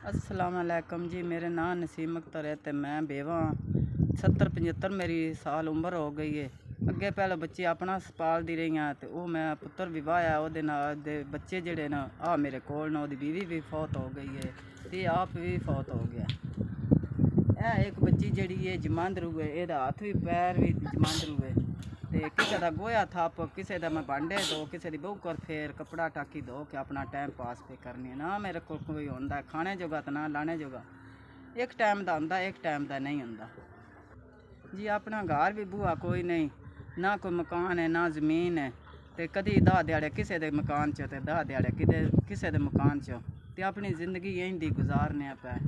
अस्सलाम वालेकुम जी। मेरे नाम नसीम अख्तर है तो मैं बेवा 70-75 मेरी साल उम्र हो गई है। अगे पहले बच्चे अपना पालती रही हैं तो वो मैं पुत्र भी वाया दे बच्चे जड़े न आ मेरे कोल न ओदी बीवी भी फौत हो गई है तो आप भी फौत हो गया। एक बच्ची जड़ी है जमांदरू है, एदा हथ भी पैर भी जमांदरू है ते किसी का गोया थप किसी का मैं भांडे दो किसी की बहु कर फेर कपड़ा टाकी दो कि अपना टाइम पास पे करनी है ना। मेरे को कोई होंदा खाने जोगा तो ना लाने जोगा। एक टाइम का होंदा एक टाइम का नहीं होंदा जी। अपना घर भी बूआ कोई नहीं, ना कोई मकान है ना ज़मीन है तो कदी दह दिहाड़े किसी के मकान च ते दह दिहाड़े किसी के मकान च ते अपनी जिंदगी इंज दी गुजारने पै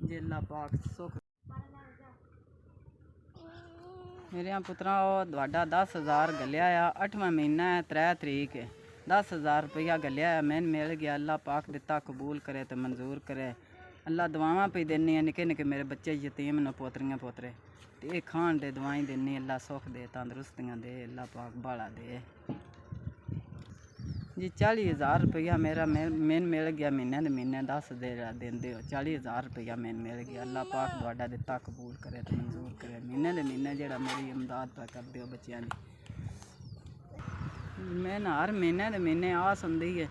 जे अल्लाह पाक सुख। मेरे पुत्रा वाडा 10,000 गलिया आ 8वां महीना है 3 तरीक है। 10,000 रुपया गलिया मैंने मिल गया। अल्लाह पाक दिता कबूल करे तो मंजूर करे। अल्लाह दुआवां पे देनी है। निके निके मेरे बच्चे यतीम न पोतरियां पोतरे ते खान दे दवाई देनी। अल्लाह सुख दे तंदरुस्तियां दे अल्लाह पाक बाला दे जी। 40,000 रुपया मेरा मैन मिल गया महीने दे महीने 10 देंदे हो 40,000 रुपया मैन मिल गया। अल्लाह पाक तुहाडा दिता कबूल करे तो मंजूर करे। महीने दे महीने जेड़ा मेरी इमदाद पा करदे हो बच्चों की। मैन हर महीने दे महीने आस होंदी है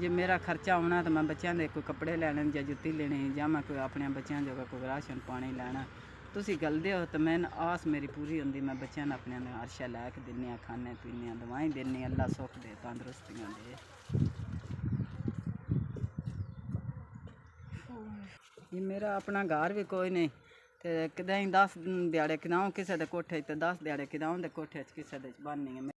जे मेरा खर्चा आना तो मैं बच्चों के कोई कपड़े लैने या जुत्ती लेनी या मैं कोई अपने बच्चों जो कोई राशन पानी लैना तुसी गलदे हो तो मैन आस मेरी पूरी होंदी। मैं बच्चों अपने हर शै लैके दिन्नी खाने पीने दवाई देनी। अल्लाह सुख दे तंदरुस्तियां दे। ये मेरा अपना घर भी कोई नहीं तो कदें 10 दिहाड़े किदाऊँ किसी के कोठे 10 दिहाड़े किदाऊँ तो कोठे किसी के बननी है।